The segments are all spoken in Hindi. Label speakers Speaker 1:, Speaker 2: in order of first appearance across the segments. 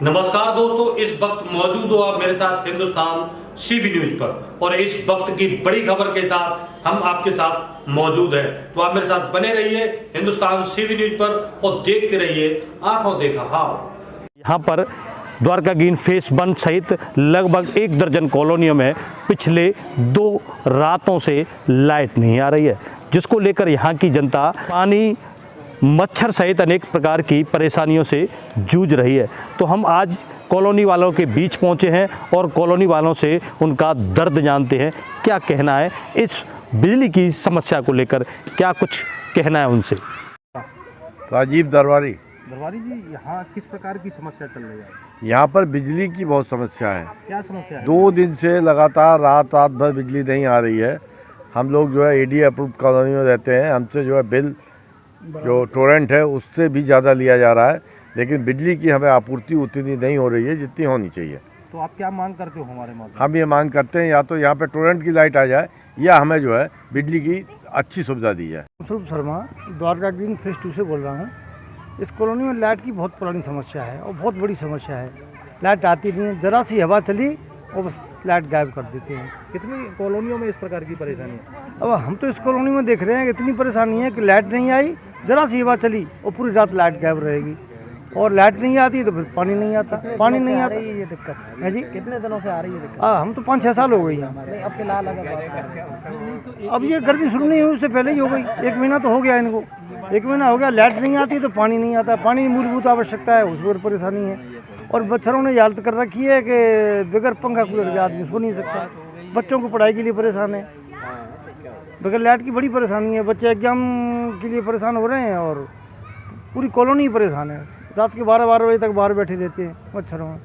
Speaker 1: नमस्कार दोस्तों, इस वक्त मौजूद हो आप मेरे साथ हिंदुस्तान सीबी न्यूज पर और इस वक्त की बड़ी खबर के साथ हम आपके साथ मौजूद हैं। तो आप मेरे साथ बने रहिए हिंदुस्तान सीबी न्यूज पर और देखते रहिए आंखों देखा हाल।
Speaker 2: यहाँ पर द्वारका ग्रीन फेस 1 सहित लगभग 1 दर्जन कॉलोनियों में पिछले 2 रातों से लाइट नहीं आ रही है, जिसको लेकर यहाँ की जनता पानी, मच्छर सहित अनेक प्रकार की परेशानियों से जूझ रही है। तो हम आज कॉलोनी वालों के बीच पहुंचे हैं और कॉलोनी वालों से उनका दर्द जानते हैं, क्या कहना है इस बिजली की समस्या को लेकर, क्या कुछ कहना है उनसे।
Speaker 3: राजीव दरबारी
Speaker 2: जी, यहाँ किस प्रकार की समस्या चल रही है?
Speaker 3: यहाँ पर बिजली की बहुत समस्या है।
Speaker 2: क्या समस्या है?
Speaker 3: 2 दिन से लगातार रात भर बिजली नहीं आ रही है। हम लोग जो है एडी अप्रूव कॉलोनी में रहते हैं। हमसे जो है बिल जो टोरेंट है उससे भी ज़्यादा लिया जा रहा है, लेकिन बिजली की हमें आपूर्ति उतनी नहीं हो रही है जितनी होनी चाहिए।
Speaker 2: तो आप क्या मांग करते हो हमारे माध्यम?
Speaker 3: हम ये मांग करते हैं या तो यहाँ पे टोरेंट की लाइट आ जाए या हमें जो है बिजली की अच्छी सुविधा दी जाए।
Speaker 4: स्वरूप शर्मा द्वारका ग्रीन फेस 2 से बोल रहा हूँ। इस कॉलोनी में लाइट की बहुत पुरानी समस्या है और बहुत बड़ी समस्या है। लाइट आती नहीं है, ज़रा सी हवा चली और बस लाइट गायब कर देते हैं।
Speaker 2: कितनी कॉलोनियों में इस प्रकार की परेशानी है?
Speaker 4: अब हम तो इस कॉलोनी में देख रहे हैं इतनी परेशानी है कि लाइट नहीं आई, ज़रा सी हवा चली और पूरी रात लाइट गायब रहेगी। और लाइट नहीं आती तो फिर पानी नहीं आता, पानी नहीं आता।
Speaker 5: ये दिक्कत
Speaker 4: है जी।
Speaker 5: कितने दिनों से आ रही है दिक्कत?
Speaker 4: हम तो 5-6 साल हो गई हैं।
Speaker 5: नहीं, अब फिलहाल अगर बात करें
Speaker 4: अब ये गर्मी शुरू नहीं हुई उससे पहले ही हो गई। 1 महीना तो हो गया इनको, 1 महीना हो गया। लाइट नहीं आती तो पानी नहीं आता। पानी की मूलभूत आवश्यकता है, उस पर परेशानी है। और मच्छरों ने हालत कर रखी है कि बगैर पंखा कूलर के आदमी सो नहीं सकता। बच्चों को पढ़ाई के लिए परेशान है, बगैर लाइट की बड़ी परेशानी है। बच्चे एग्जाम के लिए परेशान हो रहे हैं और पूरी कॉलोनी परेशान है। रात के 12 बजे तक बाहर बैठे रहते हैं मच्छरों में।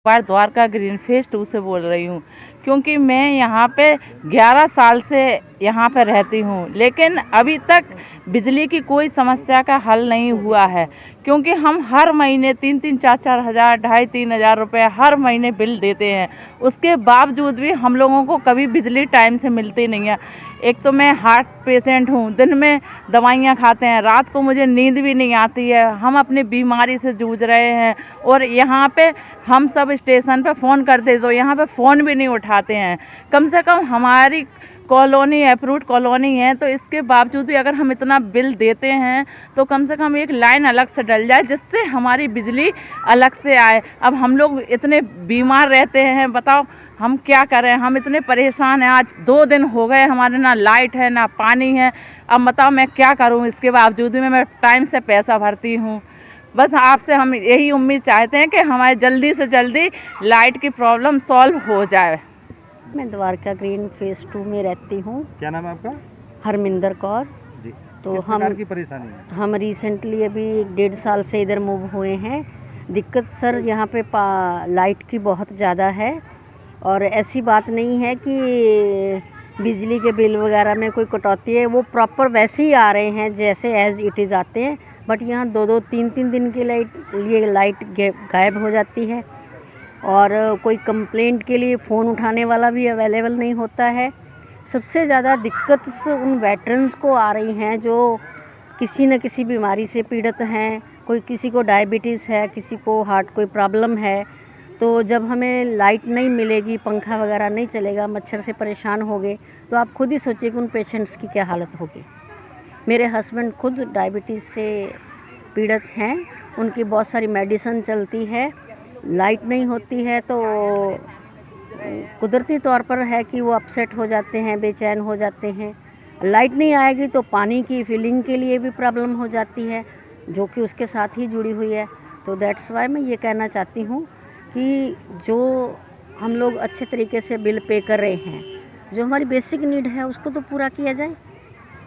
Speaker 6: द्वारका ग्रीन फेस 2 से बोल रही हूँ, क्योंकि मैं यहाँ पे 11 साल से यहाँ पे रहती हूँ, लेकिन अभी तक बिजली की कोई समस्या का हल नहीं हुआ है। क्योंकि हम हर महीने 3-3, 4-4 हज़ार, 2,500-3 हज़ार रुपये हर महीने बिल देते हैं। उसके बावजूद भी हम लोगों को कभी बिजली टाइम से मिलती नहीं है। एक तो मैं हार्ट पेशेंट हूँ, दिन में दवाइयाँ खाते हैं, रात को मुझे नींद भी नहीं आती है। हम अपनी बीमारी से जूझ रहे हैं और यहाँ पे हम सब स्टेशन पे फ़ोन करते तो यहाँ पे फ़ोन भी नहीं उठाते हैं। कम से कम हमारी कॉलोनी अप्रूव्ड कॉलोनी है, तो इसके बावजूद भी अगर हम इतना बिल देते हैं तो कम से कम एक लाइन अलग से डल जाए जिससे हमारी बिजली अलग से आए। अब हम लोग इतने बीमार रहते हैं, बताओ हम क्या करें। हम इतने परेशान हैं। आज 2 दिन हो गए हमारे ना लाइट है ना पानी है। अब बताओ मैं क्या करूं। इसके बावजूद भी मैं टाइम से पैसा भरती हूं। बस आपसे हम यही उम्मीद चाहते हैं कि हमारे जल्दी से जल्दी लाइट की प्रॉब्लम सॉल्व हो जाए।
Speaker 7: मैं द्वारका ग्रीन फेस 2 में रहती हूँ।
Speaker 2: क्या नाम है आपका?
Speaker 7: हरमिंदर कौर
Speaker 2: जी।
Speaker 7: तो
Speaker 2: किस प्रकार की परेशानी है?
Speaker 7: हम रिसेंटली अभी 1.5 साल से इधर मूव हुए हैं। दिक्कत सर यहाँ पे लाइट की बहुत ज़्यादा है और ऐसी बात नहीं है कि बिजली के बिल वगैरह में कोई कटौती है, वो प्रॉपर वैसे ही आ रहे हैं जैसे एज इट इज़ आते हैं। बट यहाँ 2-2, 3-3 दिन के लिए लाइट गायब हो जाती है और कोई कंप्लेंट के लिए फ़ोन उठाने वाला भी अवेलेबल नहीं होता है। सबसे ज़्यादा दिक्कत उन वेटरन्स को आ रही हैं जो किसी न किसी बीमारी से पीड़ित हैं। कोई किसी को डायबिटीज़ है, किसी को हार्ट कोई प्रॉब्लम है। तो जब हमें लाइट नहीं मिलेगी, पंखा वगैरह नहीं चलेगा, मच्छर से परेशान होंगे, तो आप खुद ही सोचिए कि उन पेशेंट्स की क्या हालत होगी। मेरे हस्बैंड खुद डायबिटीज़ से पीड़ित हैं, उनकी बहुत सारी मेडिसिन चलती है। लाइट नहीं होती है तो कुदरती तौर पर है कि वो अपसेट हो जाते हैं, बेचैन हो जाते हैं। लाइट नहीं आएगी तो पानी की फिलिंग के लिए भी प्रॉब्लम हो जाती है, जो कि उसके साथ ही जुड़ी हुई है। तो दैट्स वाई मैं ये कहना चाहती हूँ कि जो हम लोग अच्छे तरीके से बिल पे कर रहे हैं, जो हमारी बेसिक नीड है उसको तो पूरा किया जाए।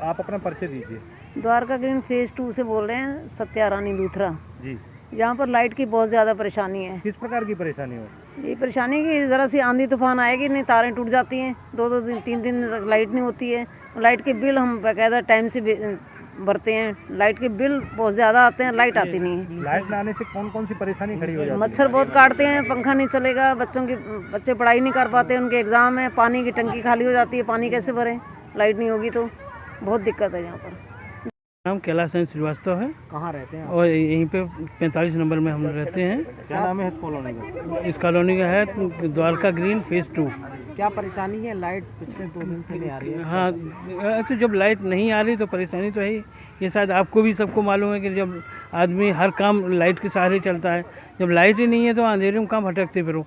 Speaker 2: आप अपना परिचय दीजिए।
Speaker 5: द्वारका ग्रीन फेस 2 से बोल रहे हैं, सत्या रानी लूथरा
Speaker 2: जी।
Speaker 5: यहाँ पर लाइट की बहुत ज़्यादा परेशानी है।
Speaker 2: किस प्रकार की परेशानी हो?
Speaker 5: ये परेशानी कि ज़रा सी आंधी तूफान आएगी, नहीं तारें टूट जाती हैं, 2-2 दिन 3 दिन तक लाइट नहीं होती है। लाइट के बिल हम बाकायदा टाइम से भरते हैं। लाइट के बिल बहुत ज़्यादा आते हैं, लाइट आती नहीं है।
Speaker 2: लाइट ना आने से कौन कौन सी परेशानी खड़ी हो जाती है?
Speaker 5: मच्छर बहुत काटते हैं, पंखा नहीं चलेगा, बच्चे पढ़ाई नहीं कर पाते, उनके एग्ज़ाम है, पानी की टंकी खाली हो जाती है, पानी कैसे भरें, लाइट नहीं होगी तो बहुत दिक्कत है यहाँ पर।
Speaker 8: नाम कैलाश चंद्र श्रीवास्तव है।
Speaker 4: कहाँ रहते हैं?
Speaker 8: और यहीं पे 45 नंबर में हम रहते हैं।
Speaker 4: क्या नाम है इस कॉलोनी का?
Speaker 8: इस कॉलोनी का है द्वारका ग्रीन फेज 2।
Speaker 4: क्या परेशानी है? लाइट पिछले 2 दिन से नहीं आ रही है।
Speaker 8: हाँ, ऐसे जब लाइट नहीं आ रही तो परेशानी तो है ही। ये शायद आपको भी सबको मालूम है कि जब आदमी हर काम लाइट के सहारे चलता है, जब लाइट ही नहीं है तो अंधेरे में काम भटकते फिरो।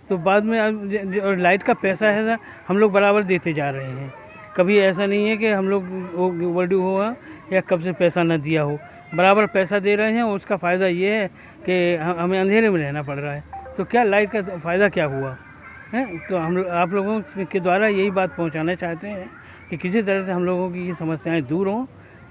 Speaker 8: तो बाद में और लाइट का पैसा है ना, हम लोग बराबर देते जा रहे हैं। कभी ऐसा नहीं है कि हम लोग ओवरड्यू हुआ या कब से पैसा न दिया हो, बराबर पैसा दे रहे हैं। और उसका फ़ायदा ये है कि हमें अंधेरे में रहना पड़ रहा है। तो क्या लाइट का फ़ायदा क्या हुआ है? तो हम आप लोगों के द्वारा यही बात पहुंचाना चाहते हैं कि किसी तरह से हम लोगों की ये समस्याएं दूर हों,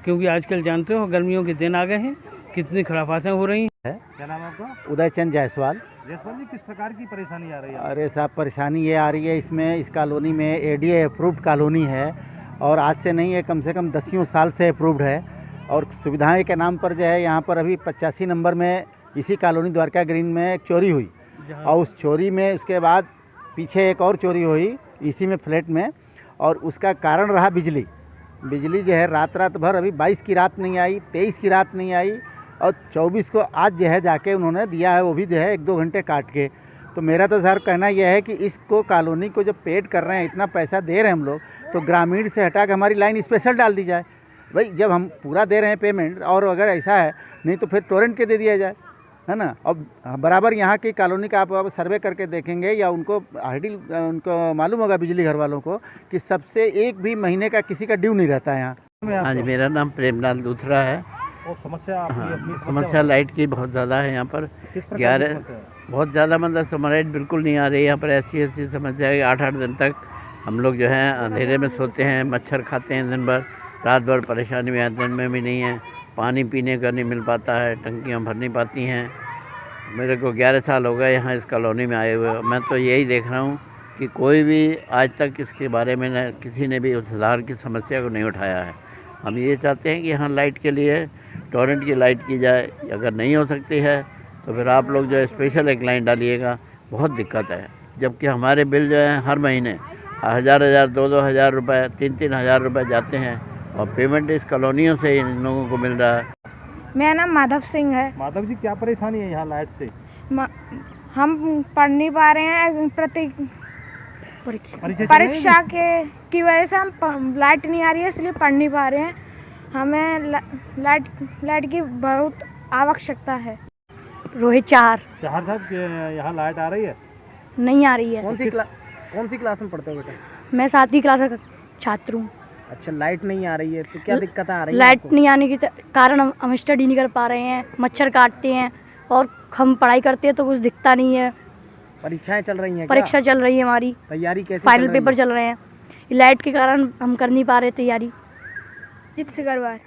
Speaker 8: क्योंकि आजकल जानते हो गर्मियों के दिन आ गए हैं, कितनी खराफातें हो रही हैं।
Speaker 4: क्या नाम है आपका?
Speaker 9: उदय चंद जायसवाल।
Speaker 4: जयसवाल जी, किस प्रकार की परेशानी आ रही है?
Speaker 9: अरे साहब, परेशानी ये आ रही है, इसमें इस कॉलोनी में एडीए अप्रूव्ड कॉलोनी है और आज से नहीं है, कम से कम 10 साल से अप्रूव्ड है। और सुविधाएं के नाम पर जो है यहाँ पर अभी 85 नंबर में इसी कॉलोनी द्वारका ग्रीन में एक चोरी हुई और उस चोरी में उसके बाद पीछे एक और चोरी हुई इसी में फ्लैट में, और उसका कारण रहा बिजली। बिजली जो है रात भर, अभी 22 की रात नहीं आई, 23 की रात नहीं आई और 24 को आज जो है जाके उन्होंने दिया है, वो भी जो है 1-2 घंटे काट के। तो मेरा तो सर कहना यह है कि इसको कॉलोनी को जब पेड कर रहे हैं, इतना पैसा दे रहे हैं हम लोग, तो ग्रामीण से हटा के हमारी लाइन स्पेशल डाल दी जाए। भाई जब हम पूरा दे रहे हैं पेमेंट, और अगर ऐसा है नहीं तो फिर टोरेंट के दे दिया जाए, है ना। अब बराबर यहाँ की कॉलोनी का आप सर्वे करके देखेंगे या उनको आईडी उनको मालूम होगा बिजली घर वालों को कि सबसे एक भी महीने का किसी का ड्यू नहीं रहता है यहाँ।
Speaker 10: हाँ जी, मेरा नाम प्रेमलाल दूसरा है।
Speaker 4: और समस्या
Speaker 10: हाँ, समस्या लाइट की बहुत ज़्यादा है यहाँ पर। 11 बहुत ज़्यादा, मतलब समराइट बिल्कुल नहीं आ रही यहाँ पर। ऐसी समस्या है 8-8 दिन तक हम लोग जो है अंधेरे में सोते हैं, मच्छर खाते हैं दिन भर, रात भर परेशानी में, दिन में भी नहीं है। पानी पीने का नहीं मिल पाता है, टंकियाँ भर नहीं पाती हैं। मेरे को 11 साल हो गए यहाँ इस कॉलोनी में आए हुए। मैं तो यही देख रहा हूँ कि कोई भी आज तक इसके बारे में न किसी ने भी सुधार की समस्या को नहीं उठाया है। हम ये चाहते हैं कि यहाँ लाइट के लिए टोरेंट की लाइट की जाए। अगर नहीं हो सकती है तो फिर आप लोग जो है स्पेशल एक लाइन डालिएगा। बहुत दिक्कत है, जबकि हमारे बिल जो है हर महीने 1000-1000, 2-2 हज़ार रुपये, 3-3 हज़ार रुपये जाते हैं और पेमेंट इस कॉलोनियों से इन लोगों को मिल रहा है।
Speaker 11: मेरा नाम माधव सिंह है।
Speaker 4: माधव जी, क्या परेशानी है यहाँ लाइट से?
Speaker 11: हम पढ़ नहीं पा रहे हैं, परीक्षा की वजह से हम लाइट नहीं आ रही है, इसलिए पढ़ नहीं पा रहे हैं। हमें लाइट की बहुत आवश्यकता है।
Speaker 7: रोहित चार
Speaker 4: साहब, यहाँ लाइट आ रही है?
Speaker 7: नहीं आ रही है।
Speaker 4: कौन सी क्लास में पढ़ते हो बेटा?
Speaker 7: मैं 7वीं क्लास का छात्र हूँ।
Speaker 4: अच्छा, लाइट नहीं आ रही है तो क्या दिक्कत आ रही है?
Speaker 7: लाइट नहीं आने के कारण हम स्टडी नहीं कर पा रहे हैं, मच्छर काटते हैं और हम पढ़ाई करते हैं तो कुछ दिखता नहीं है।
Speaker 4: परीक्षाएं चल रही हैं?
Speaker 7: परीक्षा चल रही है हमारी,
Speaker 4: तैयारी कैसे?
Speaker 7: फाइनल पेपर चल रहे हैं। लाइट के कारण हम कर नहीं पा रहे तैयारी।
Speaker 11: जित सिकरवार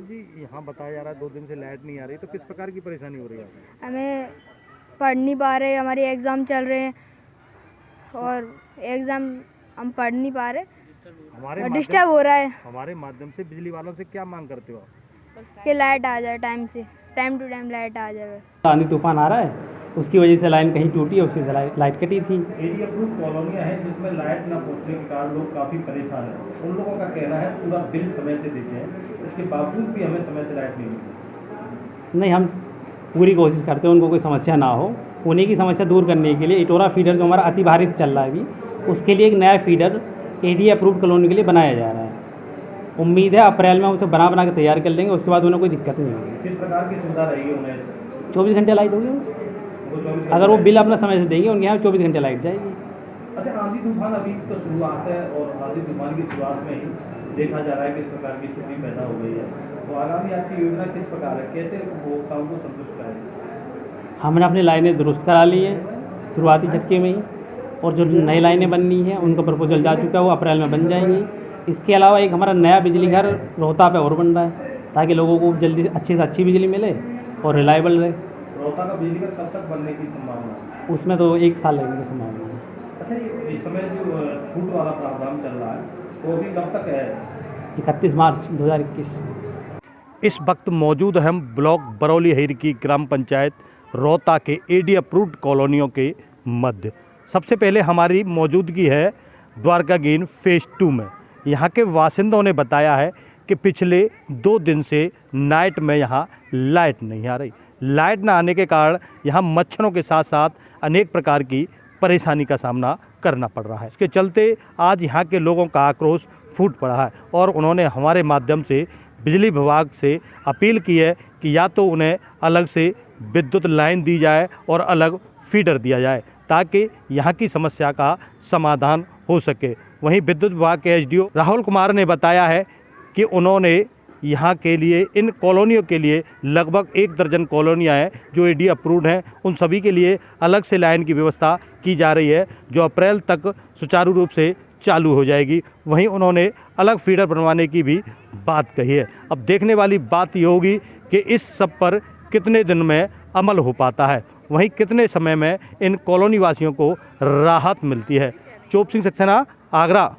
Speaker 4: जी, यहाँ बताया जा रहा है 2 दिन से लाइट नहीं आ रही, तो किस प्रकार की परेशानी हो रही है?
Speaker 11: हमें पढ़ नहीं पा रहे, हमारे एग्ज़ाम चल रहे हैं और एग्ज़ाम हम पढ़ नहीं पा रहे,
Speaker 4: हमारे
Speaker 11: डिस्टर्ब हो रहा है।
Speaker 4: हमारे माध्यम से बिजली वालों से क्या मांग करते हो आप?
Speaker 11: कि लाइट आ जाए, टाइम टू टाइम लाइट आ जाए।
Speaker 12: आंधी तूफान आ रहा है, उसकी वजह से लाइन कहीं टूटी है, उसकी लाइट कटी थी।
Speaker 2: एरिया अप्रूव्ड कॉलोनियाँ हैं जिसमें लाइट न पहुँचने के कारण लोग काफ़ी परेशान हैं। उन लोगों का कहना है पूरा बिल समय से देते हैं, इसके बावजूद भी हमें समय से लाइट नहीं मिलती।
Speaker 12: नहीं, हम पूरी कोशिश करते हैं उनको कोई समस्या ना हो। उन्हीं की समस्या दूर करने के लिए इटोरा फीडर जो हमारा अति भारित चल रहा है अभी, उसके लिए एक नया फीडर एरिया अप्रूव्ड कॉलोनी के लिए बनाया जा रहा है। उम्मीद है अप्रैल में उसे बना के तैयार कर लेंगे, उसके बाद उन्हें कोई दिक्कत नहीं होगी।
Speaker 2: किस प्रकार की सुविधा रहेगी उन्हें?
Speaker 12: 24 घंटे लाइट होगी। अगर वो बिल अपना समय से देंगे, उनके यहाँ 24 घंटे लाइट जाएगी।
Speaker 2: अच्छा, आंधी तूफान अभी तो शुरुआत है और आंधी तूफान की शुरुआत में ही देखा जा रहा है किस प्रकार की स्थिति पैदा हो गई है, तो आगामी आपकी योजना किस प्रकार है, कैसे उपभोक्ताओं को संतुष्ट करें?
Speaker 12: हमने अपनी लाइनें दुरुस्त करा ली है शुरुआती झटके में ही, और जो नई लाइनें बननी है उनका प्रपोजल जा चुका है, वो अप्रैल में बन जाएंगी। इसके अलावा एक हमारा नया बिजली घर रोहता पे और बन रहा है ताकि लोगों को जल्दी अच्छी से अच्छी बिजली मिले और रिलायबल रहे।
Speaker 2: रोहता का बिजली घर कब तक बनने की संभावना है?
Speaker 12: उसमें तो 1 साल लगने की संभावना है।
Speaker 2: अच्छा, इस समय जो छूट वाला प्रावधान चल रहा है वो अभी कब तक है?
Speaker 12: 31 मार्च 2021।
Speaker 2: इस वक्त मौजूद हम ब्लॉक बरौली हेर की ग्राम पंचायत रोहता के एडी अप्रूव्ड कॉलोनियों के मध्य। सबसे पहले हमारी मौजूदगी है द्वारका ग्रीन फेज 2 में। यहाँ के बासिंदों ने बताया है कि पिछले 2 दिन से नाइट में यहाँ लाइट नहीं आ रही। लाइट न आने के कारण यहाँ मच्छरों के साथ साथ अनेक प्रकार की परेशानी का सामना करना पड़ रहा है। इसके चलते आज यहाँ के लोगों का आक्रोश फूट पड़ा है और उन्होंने हमारे माध्यम से बिजली विभाग से अपील की है कि या तो उन्हें अलग से विद्युत लाइन दी जाए और अलग फीडर दिया जाए ताकि यहाँ की समस्या का समाधान हो सके। वहीं विद्युत विभाग के एसडीओ राहुल कुमार ने बताया है कि उन्होंने यहाँ के लिए इन कॉलोनियों के लिए लगभग 1 दर्जन कॉलोनियाँ हैं जो एडी अप्रूव्ड हैं, उन सभी के लिए अलग से लाइन की व्यवस्था की जा रही है जो अप्रैल तक सुचारू रूप से चालू हो जाएगी। वहीं उन्होंने अलग फीडर बनवाने की भी बात कही है। अब देखने वाली बात ये होगी कि इस सब पर कितने दिन में अमल हो पाता है, वहीं कितने समय में इन कॉलोनी वासियों को राहत मिलती है। चोप सिंह सक्सेना, आगरा।